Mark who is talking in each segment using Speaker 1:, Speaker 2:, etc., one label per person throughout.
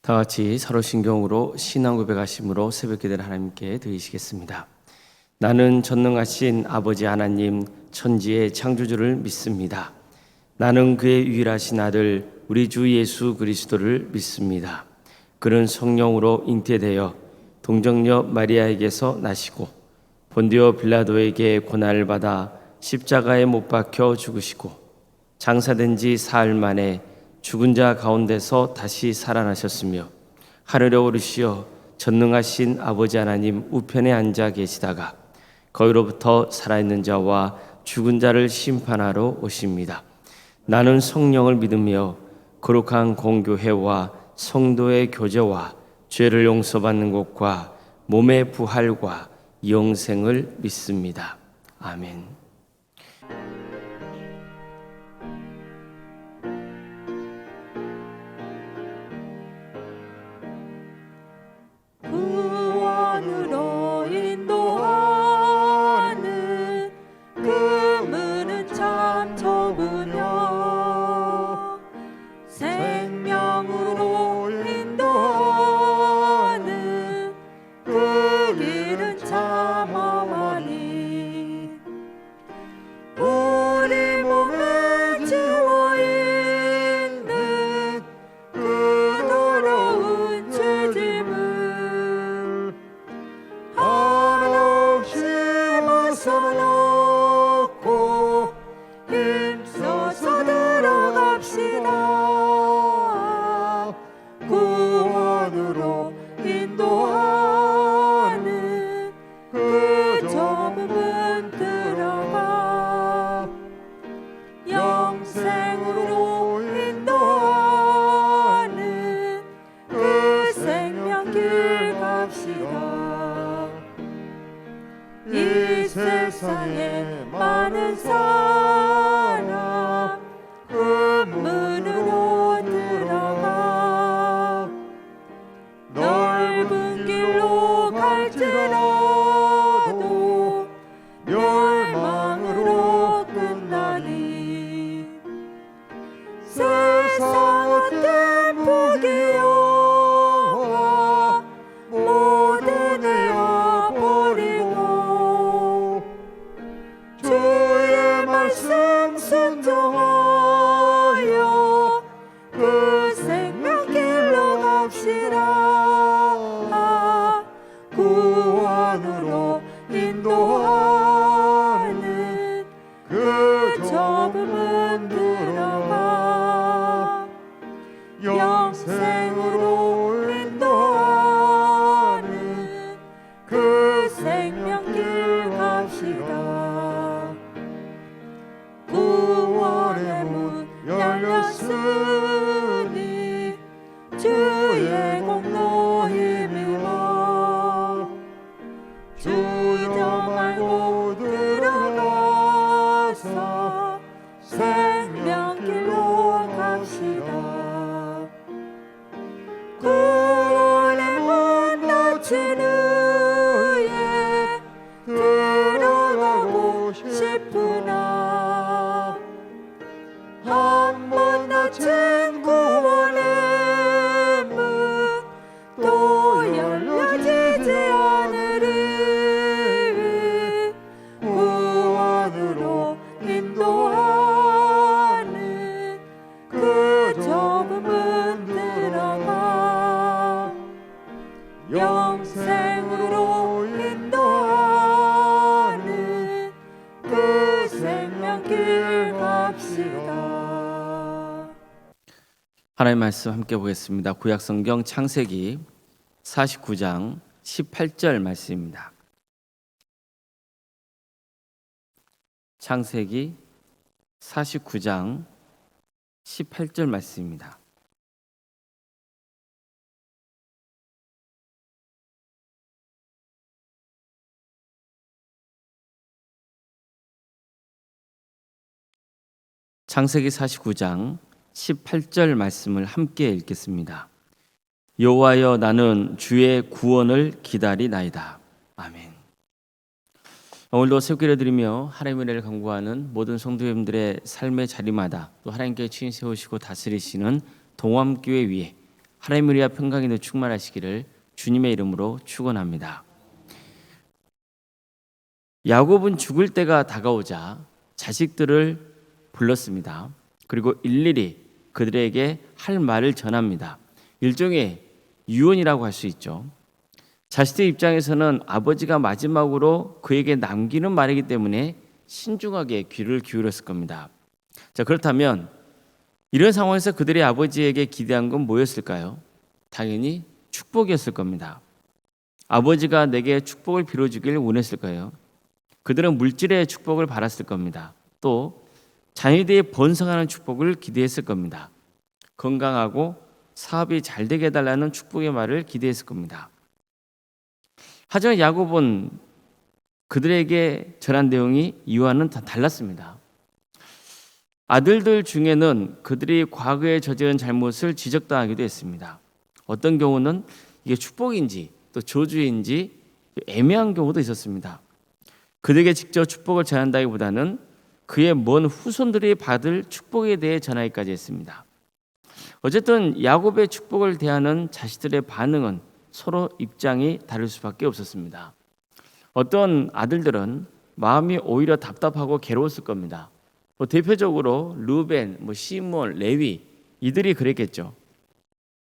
Speaker 1: 다 같이 서로 신경으로 신앙 고백하심으로 새벽 기도를 하나님께 드리시겠습니다. 나는 전능하신 아버지 하나님 천지의 창조주를 믿습니다. 나는 그의 유일하신 아들 우리 주 예수 그리스도를 믿습니다. 그는 성령으로 잉태되어 동정녀 마리아에게서 나시고 본디오 빌라도에게 고난을 받아 십자가에 못 박혀 죽으시고 장사된 지 사흘 만에 죽은 자 가운데서 다시 살아나셨으며 하늘에 오르시어 전능하신 아버지 하나님 우편에 앉아 계시다가 거기로부터 살아있는 자와 죽은 자를 심판하러 오십니다. 나는 성령을 믿으며 거룩한 공교회와 성도의 교제와 죄를 용서받는 것과 몸의 부활과 영생을 믿습니다. 아멘.
Speaker 2: 구원으로 인도하는 그 문은 참 좁으며 생명으로 인도하는 그 길은 참 험하니 우리 몸에 지워 있는 그 더러운 죄짐을 한없이 벗어놓고 힘써서 들어갑시다. 구원으로 인도하는 그 좁은 문 들어가 영생으로 인도하는 그 생명길 갑시다. 이 세상에 많은 사람 그 문으로 들어가 넓은 길로 갈지라도 멸망으로 끝나니 세상 어떤 포기와 모든 잃어버리고 주의 말씀 순종하여 그 생명길로 갑시다. 구원으로 인도하는 그 좁은 문 들어가 영생으로 인도하는 그 생명길 갑시다. 구원의 문 열렸으니 주의 공로 힘입어 주저 말고 들어가서 생명길로 갑시다. 구원의 문 닫힌 후에 들어가고 싶으나 한 번 닫힌 구원의 문 또 열려지지 않으리. 구원으로 인도하는 그 좁은 문 들어가 영생으로 인도하는 그 생명길 갑시다.
Speaker 1: 하나님의 말씀 함께 보겠습니다. 구약성경 창세기 49장 18절 말씀입니다. 창세기 49장 18절 말씀입니다. 창세기 49장 18절 말씀을 함께 읽겠습니다. 여호와여 나는 주의 구원을 기다리나이다. 아멘. 오늘도 새벽기도 드리며 하나님의 은혜를 간구하는 모든 성도님들의 삶의 자리마다 또 하나님께 친히 세우시고 다스리시는 동암교회 위에 하나님의 은혜와 평강이 늘 충만하시기를 주님의 이름으로 축원합니다. 야곱은 죽을 때가 다가오자 자식들을 불렀습니다. 그리고 일일이 그들에게 할 말을 전합니다. 일종의 유언이라고 할 수 있죠. 자식들 입장에서는 아버지가 마지막으로 그에게 남기는 말이기 때문에 신중하게 귀를 기울였을 겁니다. 자, 그렇다면 이런 상황에서 그들의 아버지에게 기대한 건 뭐였을까요? 당연히 축복이었을 겁니다. 아버지가 내게 축복을 빌어주길 원했을 거예요. 그들은 물질의 축복을 바랐을 겁니다. 또 자녀들이 번성하는 축복을 기대했을 겁니다. 건강하고 사업이 잘 되게 해달라는 축복의 말을 기대했을 겁니다. 하지만 야곱은 그들에게 전한 내용이 이와는 다 달랐습니다. 아들들 중에는 그들이 과거에 저지른 잘못을 지적당하기도 했습니다. 어떤 경우는 이게 축복인지 또 저주인지 애매한 경우도 있었습니다. 그들에게 직접 축복을 전한다기보다는 그의 먼 후손들이 받을 축복에 대해 전하기까지 했습니다. 어쨌든 야곱의 축복을 대하는 자식들의 반응은 서로 입장이 다를 수밖에 없었습니다. 어떤 아들들은 마음이 오히려 답답하고 괴로웠을 겁니다. 대표적으로 르우벤, 시몬, 레위 이들이 그랬겠죠.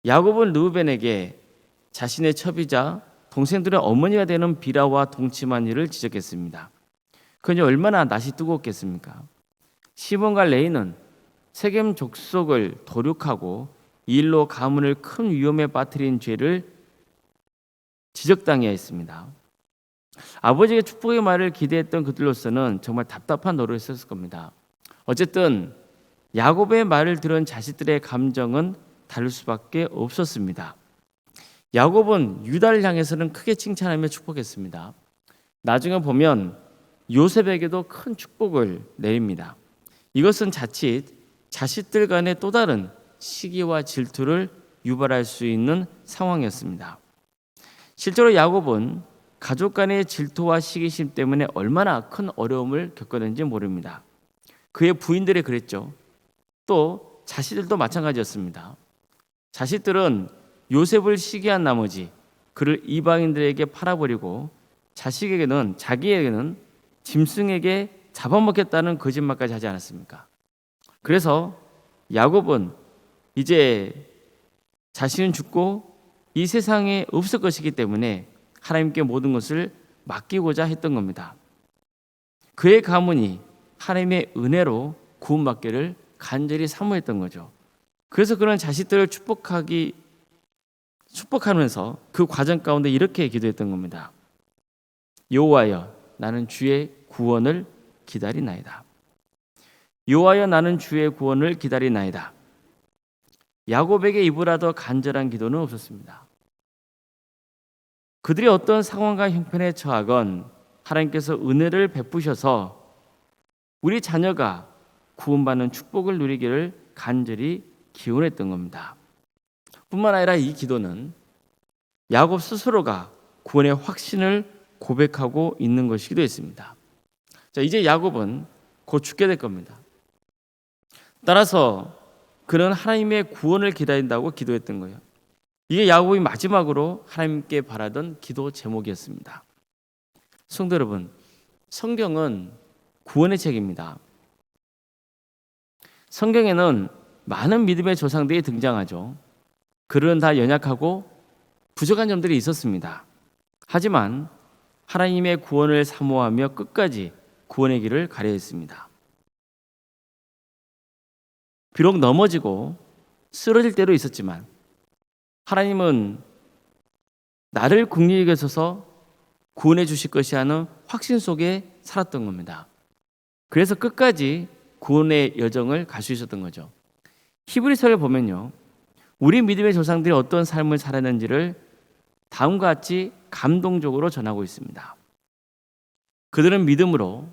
Speaker 1: 야곱은 르우벤에게 자신의 첩이자 동생들의 어머니가 되는 비라와 동침한 일을 지적했습니다. 그는 얼마나 낯이 뜨거웠겠습니까? 시몬과 레위는 세겜 족속을 도륙하고 이 일로 가문을 큰 위험에 빠뜨린 죄를 지적당해야 했습니다. 아버지의 축복의 말을 기대했던 그들로서는 정말 답답한 노릇이었을 겁니다. 어쨌든 야곱의 말을 들은 자식들의 감정은 다를 수밖에 없었습니다. 야곱은 유다를 향해서는 크게 칭찬하며 축복했습니다. 나중에 보면 요셉에게도 큰 축복을 내립니다. 이것은 자칫 자식들 간의 또 다른 시기와 질투를 유발할 수 있는 상황이었습니다. 실제로 야곱은 가족 간의 질투와 시기심 때문에 얼마나 큰 어려움을 겪었는지 모릅니다. 그의 부인들이 그랬죠. 또 자식들도 마찬가지였습니다. 자식들은 요셉을 시기한 나머지 그를 이방인들에게 팔아버리고 자기에게는 짐승에게 잡아먹겠다는 거짓말까지 하지 않았습니까? 그래서 야곱은 이제 자신은 죽고 이 세상에 없을 것이기 때문에 하나님께 모든 것을 맡기고자 했던 겁니다. 그의 가문이 하나님의 은혜로 구원받기를 간절히 사모했던 거죠. 그래서 그런 자식들을 축복하면서 그 과정 가운데 이렇게 기도했던 겁니다. 여호와여, 나는 주의 구원을 기다리나이다. 여호와여, 나는 주의 구원을 기다리나이다. 야곱에게 이보다 더 간절한 기도는 없었습니다. 그들이 어떤 상황과 형편에 처하건 하나님께서 은혜를 베푸셔서 우리 자녀가 구원받는 축복을 누리기를 간절히 기원했던 겁니다. 뿐만 아니라 이 기도는 야곱 스스로가 구원의 확신을 고백하고 있는 것이기도 했습니다. 자, 이제 야곱은 곧 죽게 될 겁니다. 따라서 그는 하나님의 구원을 기다린다고 기도했던 거예요. 이게 야곱이 마지막으로 하나님께 바라던 기도 제목이었습니다. 성도 여러분, 성경은 구원의 책입니다. 성경에는 많은 믿음의 조상들이 등장하죠. 그들은 다 연약하고 부족한 점들이 있었습니다. 하지만 하나님의 구원을 사모하며 끝까지 구원의 길을 가려 했습니다. 비록 넘어지고 쓰러질 때도 있었지만 하나님은 나를 긍휼히 여기셔서 구원해 주실 것이 하는 확신 속에 살았던 겁니다. 그래서 끝까지 구원의 여정을 갈 수 있었던 거죠. 히브리서를 보면요, 우리 믿음의 조상들이 어떤 삶을 살았는지를 다음과 같이 감동적으로 전하고 있습니다. 그들은 믿음으로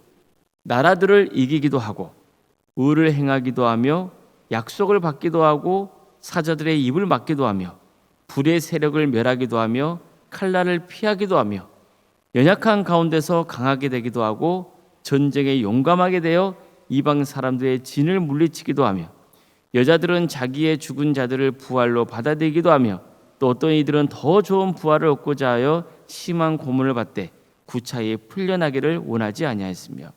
Speaker 1: 나라들을 이기기도 하고 의를 행하기도 하며 약속을 받기도 하고 사자들의 입을 막기도 하며 불의 세력을 멸하기도 하며 칼날을 피하기도 하며 연약한 가운데서 강하게 되기도 하고 전쟁에 용감하게 되어 이방 사람들의 진을 물리치기도 하며 여자들은 자기의 죽은 자들을 부활로 받아들이기도 하며 또 어떤 이들은 더 좋은 부활을 얻고자 하여 심한 고문을 받되 구차히 풀려나기를 원하지 아니하였으며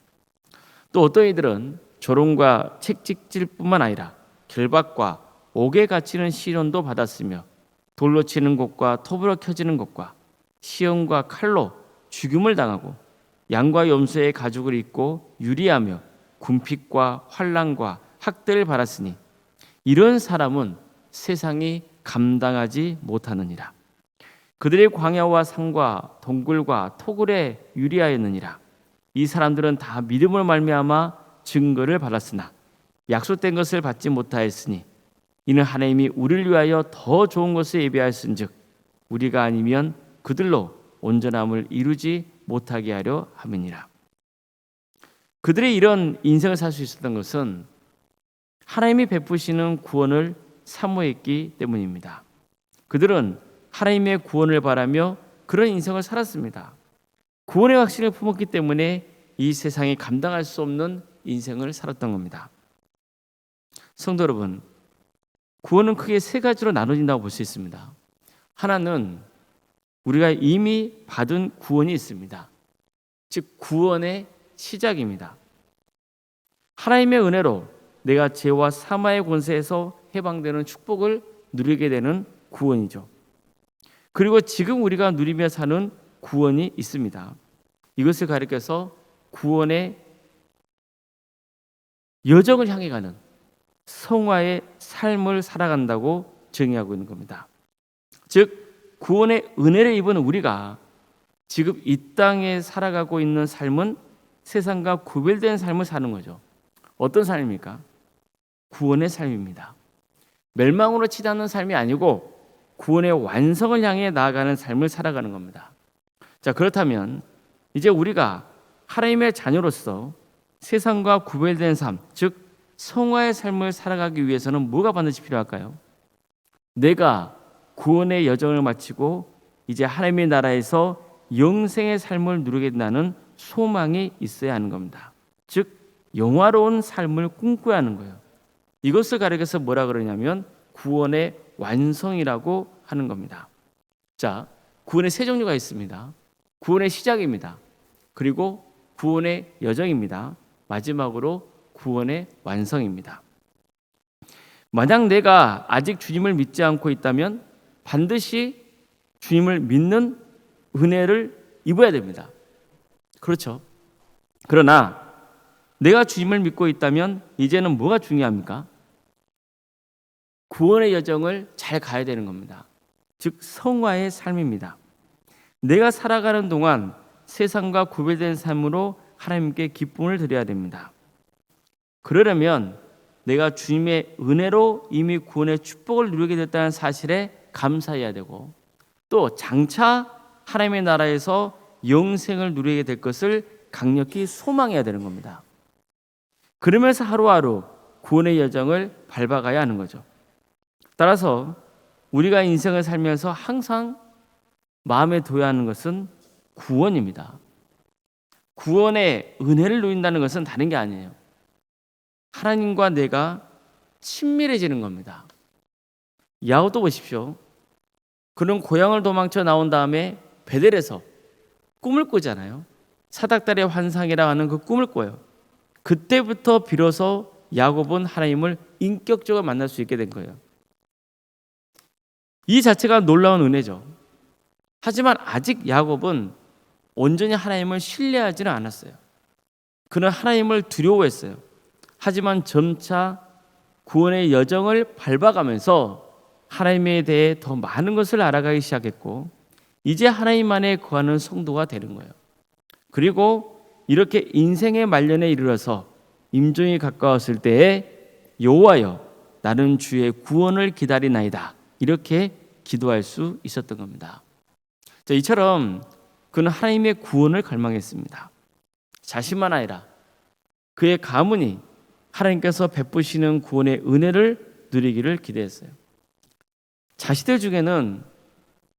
Speaker 1: 또 어떤 이들은 조롱과 책찍질뿐만 아니라 결박과 옥에 갇히는 시련도 받았으며 돌로 치는 것과 톱으로 켜지는 것과 시험과 칼로 죽임을 당하고 양과 염소의 가죽을 입고 유리하며 군핍과 환난과 학대를 받았으니 이런 사람은 세상이 감당하지 못하느니라. 그들의 광야와 산과 동굴과 토굴에 유리하였느니라. 이 사람들은 다 믿음을 말미암아 증거를 받았으나 약속된 것을 받지 못하였으니 이는 하나님이 우리를 위하여 더 좋은 것을 예비하였은즉 우리가 아니면 그들로 온전함을 이루지 못하게 하려 함이니라. 그들의 이런 인생을 살 수 있었던 것은 하나님이 베푸시는 구원을 사모했기 때문입니다. 그들은 하나님의 구원을 바라며 그런 인생을 살았습니다. 구원의 확신을 품었기 때문에 이 세상이 감당할 수 없는 인생을 살았던 겁니다. 성도 여러분, 구원은 크게 세 가지로 나눠진다고 볼 수 있습니다. 하나는 우리가 이미 받은 구원이 있습니다. 즉 구원의 시작입니다. 하나님의 은혜로 내가 죄와 사마의 권세에서 해방되는 축복을 누리게 되는 구원이죠. 그리고 지금 우리가 누리며 사는 구원이 있습니다. 이것을 가리켜서 구원의 여정을 향해 가는 성화의 삶을 살아간다고 정의하고 있는 겁니다. 즉 구원의 은혜를 입은 우리가 지금 이 땅에 살아가고 있는 삶은 세상과 구별된 삶을 사는 거죠. 어떤 삶입니까? 구원의 삶입니다. 멸망으로 치닫는 삶이 아니고 구원의 완성을 향해 나아가는 삶을 살아가는 겁니다. 자, 그렇다면 이제 우리가 하나님의 자녀로서 세상과 구별된 삶, 즉 성화의 삶을 살아가기 위해서는 뭐가 반드시 필요할까요? 내가 구원의 여정을 마치고 이제 하나님의 나라에서 영생의 삶을 누리게 된다는 소망이 있어야 하는 겁니다. 즉 영화로운 삶을 꿈꿔야 하는 거예요. 이것을 가리켜서 뭐라 그러냐면 구원의 완성이라고 하는 겁니다. 자, 구원의 세 종류가 있습니다. 구원의 시작입니다. 그리고 구원의 여정입니다. 마지막으로 구원의 완성입니다. 만약 내가 아직 주님을 믿지 않고 있다면 반드시 주님을 믿는 은혜를 입어야 됩니다. 그렇죠. 그러나 내가 주님을 믿고 있다면 이제는 뭐가 중요합니까? 구원의 여정을 잘 가야 되는 겁니다. 즉 성화의 삶입니다. 내가 살아가는 동안 세상과 구별된 삶으로 하나님께 기쁨을 드려야 됩니다. 그러려면 내가 주님의 은혜로 이미 구원의 축복을 누리게 됐다는 사실에 감사해야 되고 또 장차 하나님의 나라에서 영생을 누리게 될 것을 강력히 소망해야 되는 겁니다. 그러면서 하루하루 구원의 여정을 밟아가야 하는 거죠. 따라서 우리가 인생을 살면서 항상 마음에 둬야 하는 것은 구원입니다. 구원의 은혜를 누린다는 것은 다른 게 아니에요. 하나님과 내가 친밀해지는 겁니다. 야곱도 보십시오. 그는 고향을 도망쳐 나온 다음에 베델에서 꿈을 꾸잖아요. 사닥다리의 환상이라 하는 그 꿈을 꿔요. 그때부터 비로소 야곱은 하나님을 인격적으로 만날 수 있게 된 거예요. 이 자체가 놀라운 은혜죠. 하지만 아직 야곱은 온전히 하나님을 신뢰하지는 않았어요. 그는 하나님을 두려워했어요. 하지만 점차 구원의 여정을 밟아가면서 하나님에 대해 더 많은 것을 알아가기 시작했고 이제 하나님 안에 거하는 성도가 되는 거예요. 그리고 이렇게 인생의 말년에 이르러서 임종이 가까웠을 때에 여호와여 나는 주의 구원을 기다리나이다 이렇게 기도할 수 있었던 겁니다. 자, 이처럼 그는 하나님의 구원을 갈망했습니다. 자신만 아니라 그의 가문이 하나님께서 베푸시는 구원의 은혜를 누리기를 기대했어요. 자식들 중에는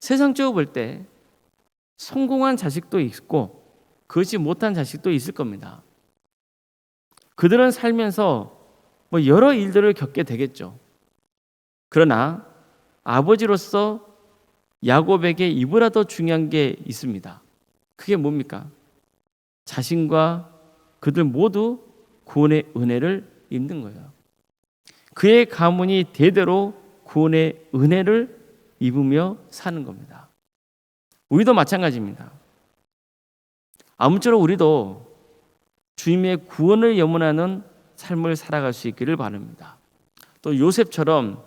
Speaker 1: 세상적으로 볼 때 성공한 자식도 있고 그렇지 못한 자식도 있을 겁니다. 그들은 살면서 여러 일들을 겪게 되겠죠. 그러나 아버지로서 야곱에게 이보다 더 중요한 게 있습니다. 그게 뭡니까? 자신과 그들 모두 구원의 은혜를 입는 거예요. 그의 가문이 대대로 구원의 은혜를 입으며 사는 겁니다. 우리도 마찬가지입니다. 아무쪼록 우리도 주님의 구원을 염원하는 삶을 살아갈 수 있기를 바랍니다. 또 요셉처럼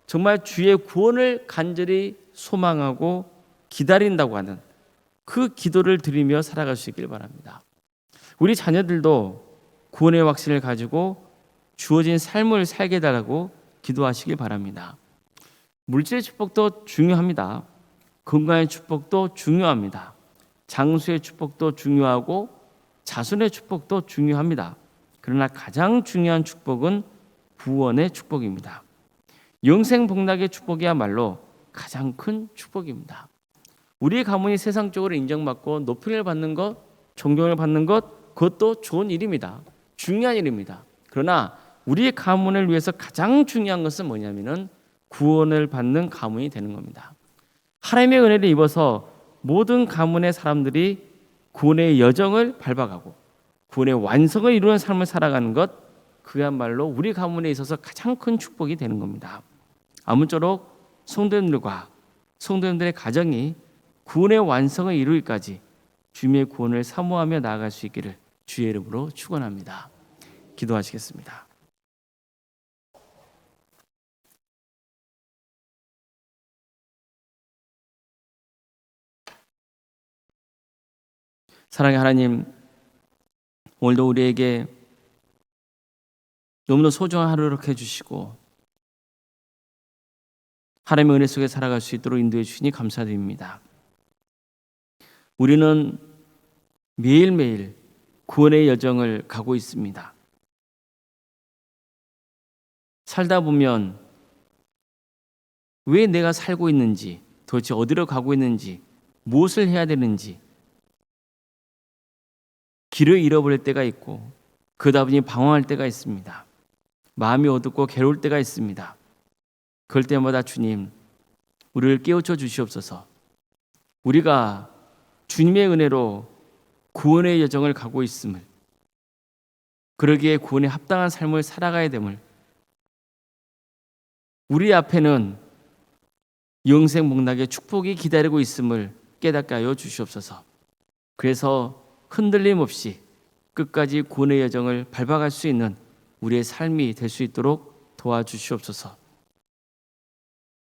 Speaker 1: 정말 주의 구원을 간절히 소망하고 기다린다고 하는 그 기도를 드리며 살아갈 수 있기를 바랍니다. 우리 자녀들도 구원의 확신을 가지고 주어진 삶을 살게 해달라고 기도하시길 바랍니다. 물질의 축복도 중요합니다. 건강의 축복도 중요합니다. 장수의 축복도 중요하고 자손의 축복도 중요합니다. 그러나 가장 중요한 축복은 구원의 축복입니다. 영생 복락의 축복이야말로 가장 큰 축복입니다. 우리의 가문이 세상적으로 인정받고 높임을 받는 것, 존경을 받는 것, 그것도 좋은 일입니다. 중요한 일입니다. 그러나 우리의 가문을 위해서 가장 중요한 것은 뭐냐면은 구원을 받는 가문이 되는 겁니다. 하나님의 은혜를 입어서 모든 가문의 사람들이 구원의 여정을 밟아가고 구원의 완성을 이루는 삶을 살아가는 것, 그야말로 우리 가문에 있어서 가장 큰 축복이 되는 겁니다. 아무쪼록 성도님들과 성도님들의 가정이 구원의 완성을 이루기까지 주님의 구원을 사모하며 나아갈 수 있기를 주의 이름으로 축원합니다. 기도하시겠습니다. 사랑의 하나님, 오늘도 우리에게 너무나 소중한 하루를 해주시고 하나님의 은혜 속에 살아갈 수 있도록 인도해 주시니 감사드립니다. 우리는 매일매일 구원의 여정을 가고 있습니다. 살다 보면 왜 내가 살고 있는지, 도대체 어디로 가고 있는지, 무엇을 해야 되는지 길을 잃어버릴 때가 있고 그러다 보니 방황할 때가 있습니다. 마음이 어둡고 괴로울 때가 있습니다. 그럴 때마다 주님, 우리를 깨우쳐 주시옵소서. 우리가 주님의 은혜로 구원의 여정을 가고 있음을, 그러기에 구원에 합당한 삶을 살아가야 됨을, 우리 앞에는 영생 복락의 축복이 기다리고 있음을 깨닫게 하여 주시옵소서. 그래서 흔들림 없이 끝까지 구원의 여정을 밟아갈 수 있는 우리의 삶이 될 수 있도록 도와주시옵소서.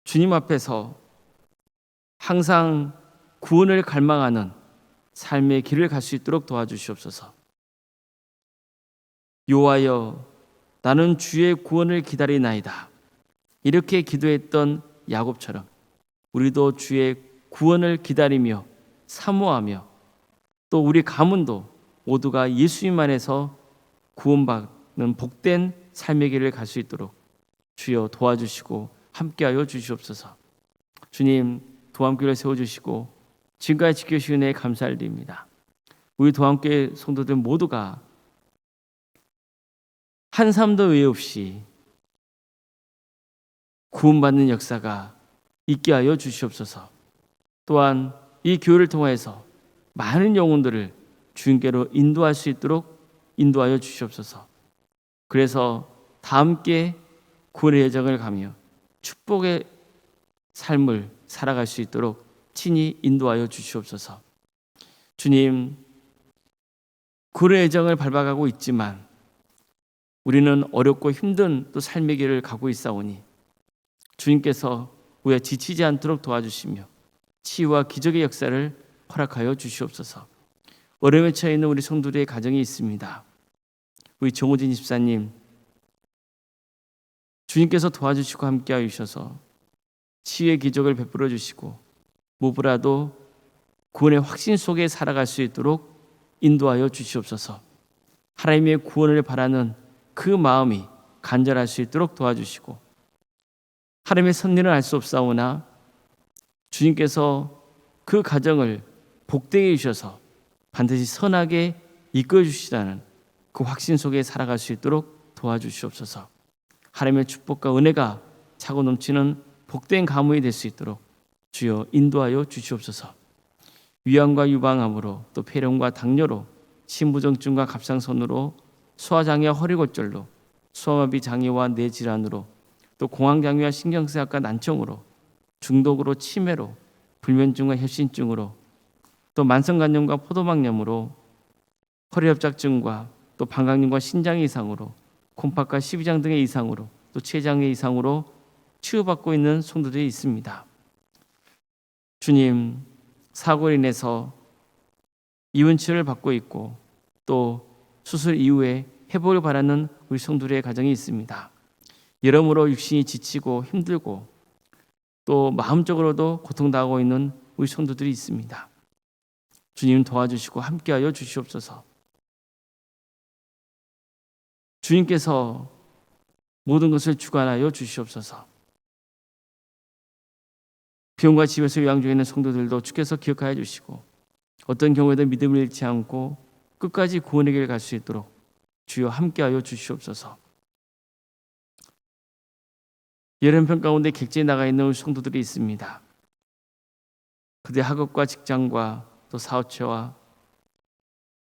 Speaker 1: 주님 앞에서 항상 구원을 갈망하는 삶의 길을 갈 수 있도록 도와주시옵소서. 여호와여, 나는 주의 구원을 기다리나이다. 이렇게 기도했던 야곱처럼 우리도 주의 구원을 기다리며 사모하며 또 우리 가문도 모두가 예수님 안에서 구원받는 복된 삶의 길을 갈 수 있도록 주여 도와주시고 함께하여 주시옵소서. 주님, 도함교회를 세워주시고 지금까지 지켜주신 은혜에 감사를 드립니다. 우리 도함교회 성도들 모두가 한 사람도 외 없이 구원받는 역사가 있게 하여 주시옵소서. 또한 이 교회를 통해서 많은 영혼들을 주님께로 인도할 수 있도록 인도하여 주시옵소서. 그래서 다 함께 구원의 여정을 가며 축복의 삶을 살아갈 수 있도록 친히 인도하여 주시옵소서. 주님, 구원의 여정을 밟아가고 있지만 우리는 어렵고 힘든 또 삶의 길을 가고 있사오니 주님께서 우리가 지치지 않도록 도와주시며 치유와 기적의 역사를 허락하여 주시옵소서. 어려움에 처해 있는 우리 성도들의 가정이 있습니다. 우리 정호진 집사님, 주님께서 도와주시고 함께하여 주셔서 치유의 기적을 베풀어 주시고 무엇보다도 구원의 확신 속에 살아갈 수 있도록 인도하여 주시옵소서. 하나님의 구원을 바라는 그 마음이 간절할 수 있도록 도와주시고 하나님의 섭리는 알 수 없사오나 주님께서 그 가정을 복되게 해주셔서 반드시 선하게 이끌어 주시다는 그 확신 속에 살아갈 수 있도록 도와주시옵소서. 하나님의 축복과 은혜가 차고 넘치는 복된 가문이 될 수 있도록 주여 인도하여 주시옵소서. 위암과 유방암으로 또 폐렴과 당뇨로 신부정증과 갑상선으로 소화장애와 허리골절로 소아마비 장애와 뇌질환으로 또 공황장애와 신경쇠약과 난청으로 중독으로 치매로 불면증과 협신증으로 또 만성간염과 포도막염으로 허리협착증과 또 방광염과 신장 이상으로 콩팥과 십이장 등의 이상으로 또 췌장의 이상으로 치유받고 있는 성도들이 있습니다. 주님, 사고로 인해서 이혼 치료를 받고 있고 또 수술 이후에 회복을 바라는 우리 성도들의 가정이 있습니다. 여러모로 육신이 지치고 힘들고 또 마음적으로도 고통당하고 있는 우리 성도들이 있습니다. 주님 도와주시고 함께하여 주시옵소서. 주님께서 모든 것을 주관하여 주시옵소서. 병과 집에서 요양 중에 있는 성도들도 주께서 기억하여 주시고 어떤 경우에도 믿음을 잃지 않고 끝까지 구원의 길을 갈 수 있도록 주여 함께하여 주시옵소서. 여름편 가운데 객지에 나가 있는 우리 성도들이 있습니다. 그들의 학업과 직장과 또 사업체와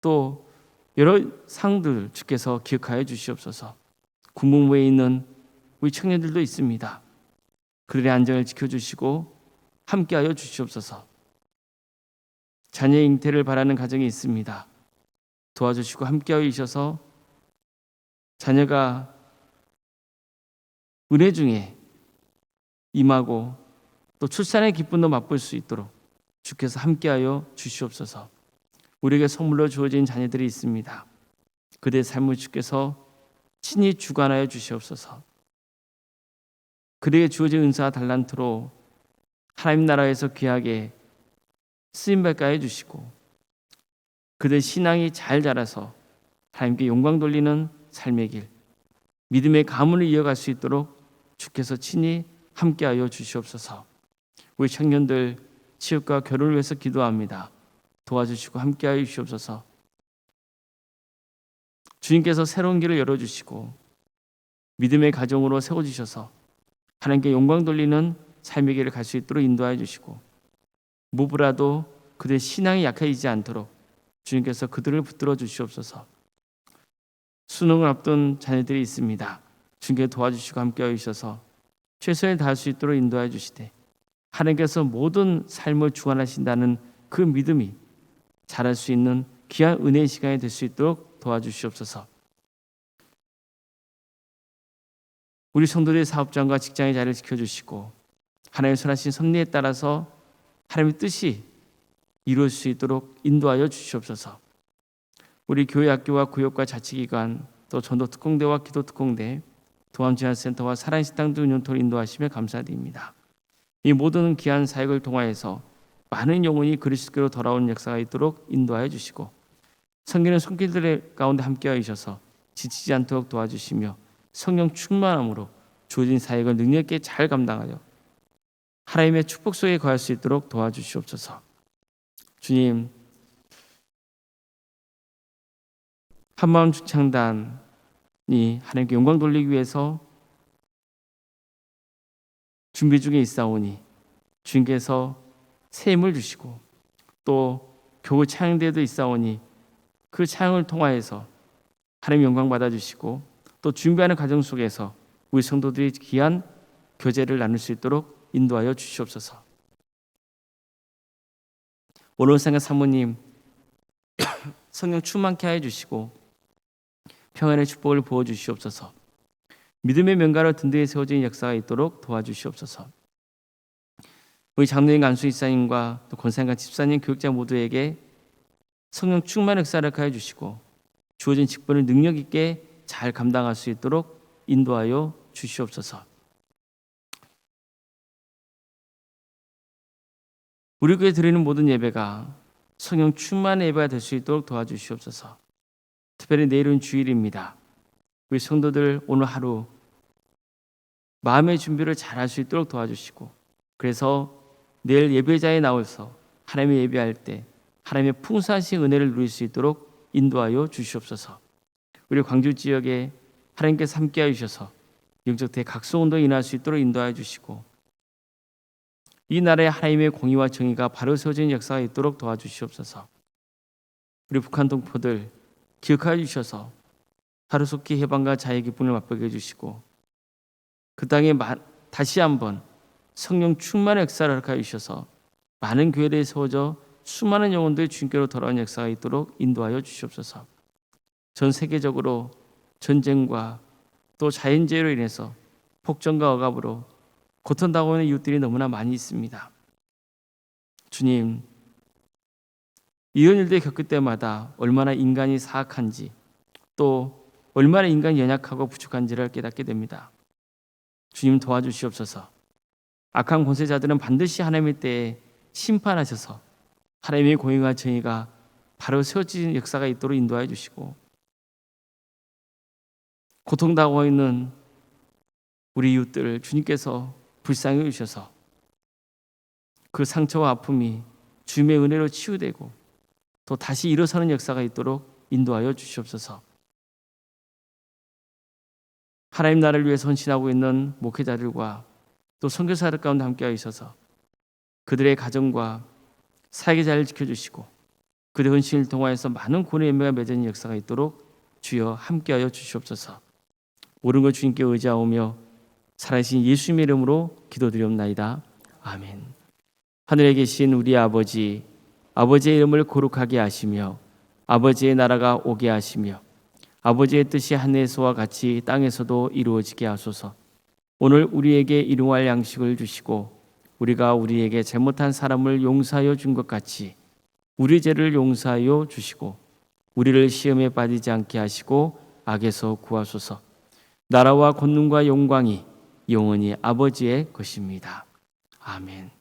Speaker 1: 또 여러 상들 주께서 기억하여 주시옵소서. 군복무에 있는 우리 청년들도 있습니다. 그들의 안전을 지켜주시고 함께하여 주시옵소서. 자녀의 잉태를 바라는 가정이 있습니다. 도와주시고 함께하여 주셔서 자녀가 은혜 중에 임하고 또 출산의 기쁨도 맛볼 수 있도록 주께서 함께하여 주시옵소서. 우리에게 선물로 주어진 자녀들이 있습니다. 그들의 삶을 주께서 친히 주관하여 주시옵소서. 그들에게 주어진 은사와 달란트로 하나님 나라에서 귀하게 쓰임받게 해주시고 그들의 신앙이 잘 자라서 하나님께 영광 돌리는 삶의 길, 믿음의 가문을 이어갈 수 있도록 주께서 친히 함께하여 주시옵소서. 우리 청년들 취업과 결혼을 위해서 기도합니다. 도와주시고 함께하여 주시옵소서. 주님께서 새로운 길을 열어주시고 믿음의 가정으로 세워주셔서 하나님께 영광 돌리는 삶의 길을 갈 수 있도록 인도하여 주시고 무브라도 그들의 신앙이 약해지지 않도록 주님께서 그들을 붙들어 주시옵소서. 수능을 앞둔 자녀들이 있습니다. 주님께 도와주시고 함께하여 주셔서 최선을 다할 수 있도록 인도하여 주시되 하나님께서 모든 삶을 주관하신다는 그 믿음이 자랄 수 있는 귀한 은혜의 시간이 될 수 있도록 도와주시옵소서. 우리 성도들의 사업장과 직장의 자리를 지켜주시고 하나님의 선하신 섭리에 따라서 하나님의 뜻이 이루어질 수 있도록 인도하여 주시옵소서. 우리 교회 학교와 구역과 자치기관 또 전도특공대와 기도특공대 동암지원센터와 사랑식당 등 운영토를 인도하시며 감사드립니다. 이 모든 귀한 사역을 통하여서 많은 영혼이 그리스도께로 돌아오는 역사가 있도록 인도하여 주시고 섬기는 손길들의 가운데 함께하여 주셔서 지치지 않도록 도와주시며 성령 충만함으로 주어진 사역을 능력 있게 잘 감당하여 하나님의 축복 속에 거할 수 있도록 도와주시옵소서. 주님, 한마음 중창단이 하나님께 영광 돌리기 위해서 준비 중에 있사오니 주님께서 새 힘을 주시고 또 교회 찬양대회도 있사오니 그 찬양을 통하여서 하나님 영광 받아주시고 또 준비하는 과정 속에서 우리 성도들이 귀한 교제를 나눌 수 있도록 인도하여 주시옵소서. 오늘 생각 사모님 성령 충만케 하여 주시고 평안의 축복을 부어 주시옵소서. 믿음의 명가로 든든히 세워진 역사가 있도록 도와주시옵소서. 우리 장로님, 안수 이사님과 또 권사님과 집사님, 교육자 모두에게 성령 충만 역사를 하여 주시고 주어진 직분을 능력 있게 잘 감당할 수 있도록 인도하여 주시옵소서. 우리 교회 드리는 모든 예배가 성령 충만의 예배가 될 수 있도록 도와주시옵소서. 특별히 내일은 주일입니다. 우리 성도들 오늘 하루 마음의 준비를 잘 할 수 있도록 도와주시고 그래서 내일 예배자에 나와서 하나님의 예배할 때 하나님의 풍성하신 은혜를 누릴 수 있도록 인도하여 주시옵소서. 우리 광주 지역에 하나님께서 함께하여 주셔서 영적 대각성운동이 일어날 수 있도록 인도하여 주시고 이 나라에 하나님의 공의와 정의가 바로 세워지는 역사가 있도록 도와주시옵소서. 우리 북한 동포들 기억하여 주셔서 하루속히 해방과 자유의 기쁨을 맛보게 해주시고 그 땅에 다시 한번 성령 충만의 역사를 허락하여 주셔서 많은 교회들이 세워져 수많은 영혼들이 주님께로 돌아오는 역사가 있도록 인도하여 주시옵소서. 전 세계적으로 전쟁과 또 자연재해로 인해서 폭정과 억압으로 고통당하고 있는 이웃들이 너무나 많이 있습니다. 주님, 이런 일들을 겪을 때마다 얼마나 인간이 사악한지 또 얼마나 인간이 연약하고 부족한지를 깨닫게 됩니다. 주님 도와주시옵소서. 악한 권세자들은 반드시 하나님의 때에 심판하셔서 하나님의 공의와 정의가 바로 세워지는 역사가 있도록 인도하여 주시고 고통당하고 있는 우리 이웃들을 주님께서 불쌍히 여기셔서 그 상처와 아픔이 주님의 은혜로 치유되고 또 다시 일어서는 역사가 있도록 인도하여 주시옵소서. 하나님 나라를 위해서 헌신하고 있는 목회자들과 또 선교사들 가운데 함께하여 있어서 그들의 가정과 사역의 자리를 지켜주시고 그들의 헌신을 통하여서 많은 구원의 열매가 맺어지는 역사가 있도록 주여 함께하여 주시옵소서. 옳은 것 주님께 의지하오며 살아계신 예수님의 이름으로 기도드리옵나이다. 아멘. 하늘에 계신 우리 아버지, 아버지의 이름을 거룩하게 하시며 아버지의 나라가 오게 하시며 아버지의 뜻이 하늘에서와 같이 땅에서도 이루어지게 하소서. 오늘 우리에게 일용할 양식을 주시고 우리가 우리에게 잘못한 사람을 용서하여 준 것 같이 우리 죄를 용서하여 주시고 우리를 시험에 빠지지 않게 하시고 악에서 구하소서. 나라와 권능과 영광이 영원히 아버지의 것입니다. 아멘.